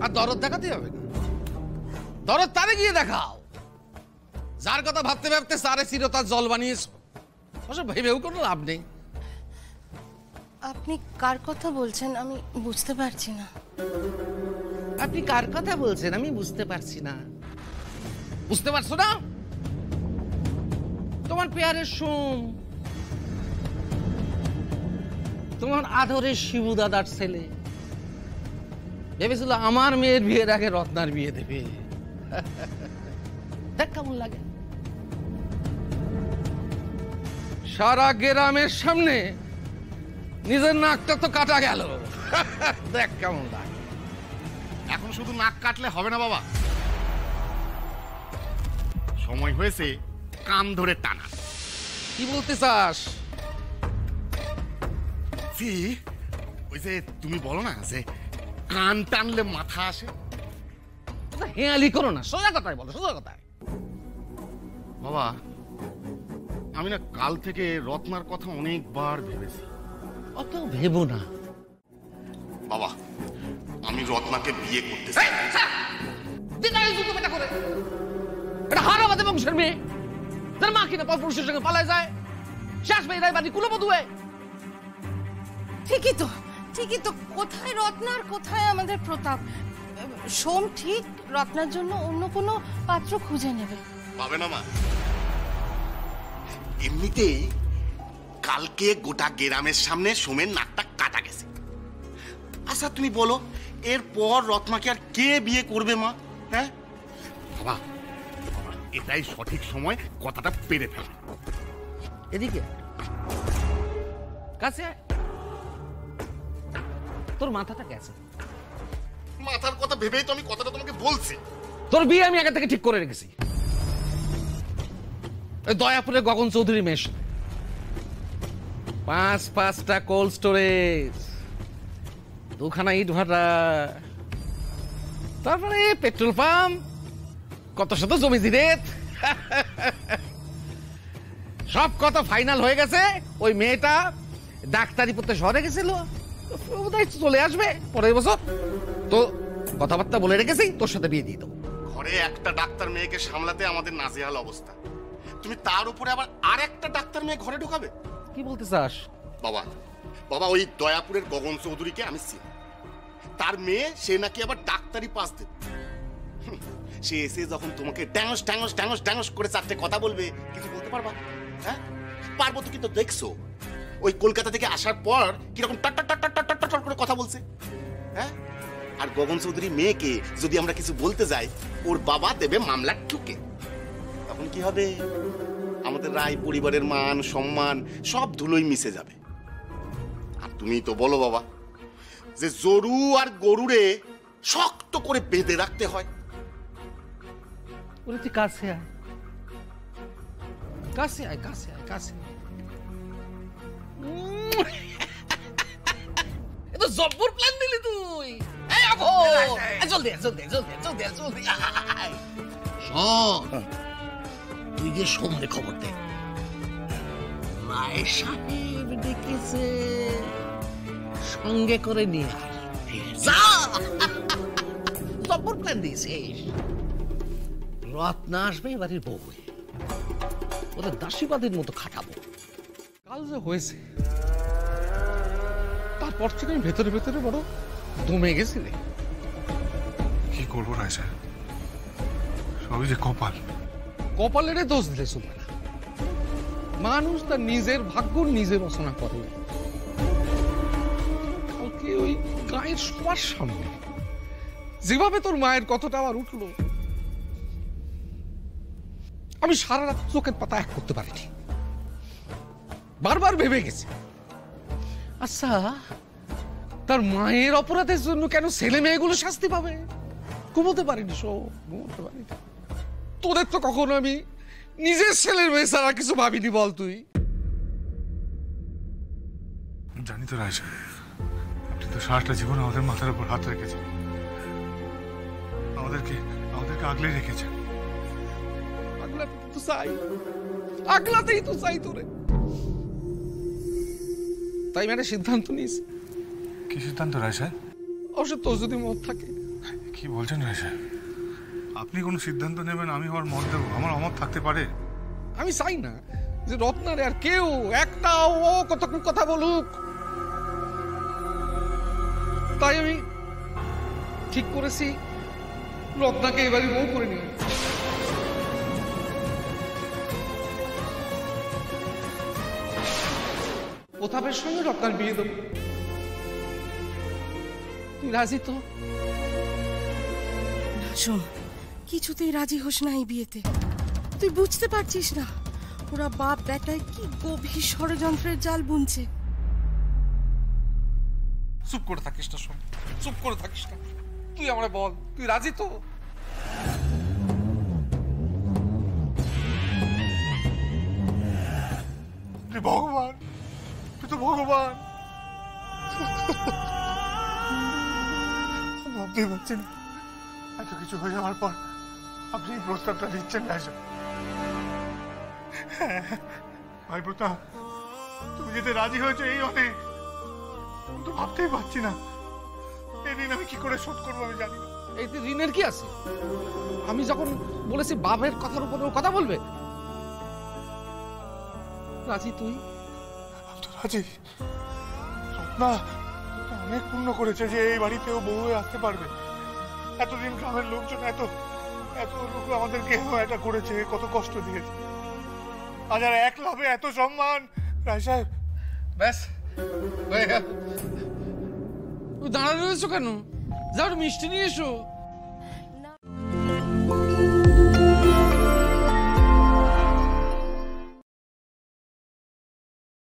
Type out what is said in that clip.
আর দরদ দেখাতে হবে না, দরদ তারে গিয়ে দেখাও যার কথা ভাবতে ভাবতে সারে চিরতার জল বানিয়েছো। ওসব ভেবেও কোনো লাভ নেই। আপনি কার কথা বলছেন আমি বুঝতে পারছি না। আপনি কার কথা বলছেন আমি বুঝতে পারছি না। বুঝতে পারছো না? তোমার পেয়ারের সোম, তোমার আদরের শিবু দাদার ছেলে ভেবেছিল আমার মেয়ের বিয়ের আগে রত্নার বিয়ে দেবে। দেখ কেমন লাগে। সারা গ্রামের সামনে নিজের নাকটা তো কাটা গেল। দেখ কেমন লাগে। এখন শুধু নাক কাটলে হবে না বাবা, সময় হয়েছে কান ধরে টানা। কি বলতে চাস? ওই যে তুমি বলো না যে কান টানলে মাথা আসে, হেয়ালি করো না, সোজা কথাই বলো, সোজা কথায়। বাবা আমি না কাল থেকে রত্নার কথা অনেকবার ভেবেছি। অত ভেবো না বাবা, আমি রত্নাকে বিয়ে করতে চাই। হারাবাদে বংশের মেয়ে, তার মা কিনা পরপুরুষের সঙ্গে পালায় যায়, শেষ মেয়ে রায়বাদী কুলবধূ হয়ে। ঠিকই তো কোথায় রত্নার কোথায় আমাদের প্রতাপ? সোম ঠিক রত্নার জন্য অন্য কোনো পাত্র খুঁজে নেবে। পাবে না মা, এমনিতেই কালকে গোটা গ্রামের সামনে সোমের নাকটা কাটা গেছে। আচ্ছা তুমি বলো এরপর রত্নাকে আর কে বিয়ে করবে মা? হ্যাঁ বাবা, এটাই সঠিক সময় কথাটা পেরে ফেলা। এদিকে কাছে আয়। তোর মাথাটা গেছে। মাথার কথা ভেবেই তো আমি কথাটা তোমাকে বলছি। তোর বিয়ে আমি আগে থেকে ঠিক করে রেখেছি। দয়াপুরে গগন চৌধুরী মেশ, 5টা কোল্ড স্টোরেজ, 2খানা ইট ভাটা, তারপরে পেট্রোল পাম্প, কত শত জমি জিরেত, সব কত ফাইনাল হয়ে গেছে। ওই মেয়েটা ডাক্তারি পড়তে শহরে গেছিল, চলে আসবে পরের বছর। তো কথাবার্তা বলে রেখেছি, তোর সাথে বিয়ে দিয়ে দেবো। ঘরে একটা ডাক্তার মেয়েকে সামলাতে আমাদের নাজেহাল অবস্থা, তুমি তার উপরে আবার আর একটা ডাক্তার মেয়ে ঘরে ঢোকাবে? কি বলতে চাস? বাবা বাবা, ওই দয়াপুরের গগন চৌধুরীকে আমি চিনি। তার মেয়ে সে নাকি আবার ডাক্তারি পাস দেবে। সে এসে যখন তোমাকে ড্যাঙস ড্যাঙস ড্যাঙস ড্যাঙস করে 4টে কথা বলবে, কিছু বলতে পারবা? হ্যাঁ পারবো তো। কিন্তু দেখছো ওই কলকাতা থেকে আসার পর কিরকম টাট টাট টাট টাট টাট টাট করে কথা বলছে। হ্যাঁ, আর গগন চৌধুরী মেয়েকে যদি আমরা কিছু বলতে যাই, ওর বাবা দেবে মামলা ঠুকে। তখন কি হবে? আমাদের রায় পরিবারের মান সম্মান সব ধুলোই মিশে যাবে। আর তুমি তো বলো বাবা যে জরু আর গরুরে শক্ত করে বেঁধে রাখতে হয়। তুই কাছে আয়, কাছে আয়, কাছে আয়, কাছে। এ তো জব্বর প্ল্যান দিলি তুই। এই আবো, জলদি জলদি জলদি জলদি জলদি। শোন, তুই গিয়ে সোমরে খবর দে, রায় সাহেব ডেকেছে, সঙ্গে করে নিয়ে যা। জব্বর প্ল্যান দিয়েছিস। রত্না আসবে এবারের বউ, ওদের দাসীবাদীর মতো খাটাবো। কাল যে হয়েছে তারপর থেকে আমি ভেতরে ভেতরে বড় দমে গেছি রে। কি করবো রায় সাহেব, সবই যে কপাল। কপালের দোষ দিলে শুনবে না। মানুষ তার নিজের ভাগ্য নিজে রচনা করে। কালকে ওই গায়ের সবার সামনে যেভাবে তোর মায়ের কথাটা আবার উঠলো, আমি সারা রাত চোখের পাতা এক করতে পারিনি। বারবার ভেবে গেছি, আচ্ছা তার মায়ের অপরাধের জন্য কেন ছেলে মেয়েগুলো শাস্তি পাবে? ঘুমোতে পারিনি, ঘুমোতে পারিনি। তোদের তো কখনো আমি নিজের ছেলের মেয়ে ছাড়া কিছু ভাবিনি, বল তুই? জানি তো রায় সাহেব, আপনি তো সারাটা জীবন আমাদের মাথার উপর হাত রেখেছেন, আমাদেরকে আগলে রেখেছেন। আগলাতেই তো চাই তোরে। তাই মানে সিদ্ধান্ত নিস। কি সিদ্ধান্ত রায় সাহেব? অবশ্য তোর যদি মত থাকে কি বলছেন রায় সাহেব? আপনি কোনো সিদ্ধান্ত নেবেন, আমি আমার মত দেবো? আমার অমত থাকতে পারে? আমি চাই না যে রত্নারে আর কেউ একটাও ও কতক্ষণ কথা বলুক। তাই আমি ঠিক করেছি রত্নাকে এবারে বউ করে নিয়ে প্রতাপের সঙ্গে রত্নার বিয়ে দেবো। তুই রাজি তো? শোন, কিছুতেই রাজি হোস না এই বিয়েতে। তুই বুঝতে পারছিস না ওরা বাপ বেটায় কি গভীর ষড়যন্ত্রের জাল বুনছে। চুপ করে থাকিস না শোন, চুপ করে থাকিস না। তুই আমারে বল, তুই রাজি তো? তুই ভগবান, তুই তো ভগবান। ভাবতেই পারছি না এত কিছু হয়ে যাওয়ার পর আপনি এই প্রস্তাবটা দিচ্ছেন রায় সাহেব। ভাই প্রতাপ, তুমি যেতে রাজি হয়েছো এই অনেক। আমি তো ভাবতেই পারছি না এই ঋণ আমি কি করে শোধ করবো, আমি জানি না। এতে ঋণের কি আছে? আমি যখন বলেছি বাপের কথার উপর ও কথা বলবে। রাজি তুই? আমি তো রাজি। রত্না অনেক পূর্ণ করেছে যে এই বাড়িতেও বউ হয়ে আসতে পারবে। এতদিন গ্রামের লোকজন এত এত লোক আমাদেরকে এটা করেছে, কত কষ্ট দিয়েছে। আজ আর এক লাভে এত সম্মান। রায় সাহেব, ব্যাস হয়ে গেল। দাঁড়ানো রয়েছো কেন? যাও মিষ্টি নিয়ে এসো।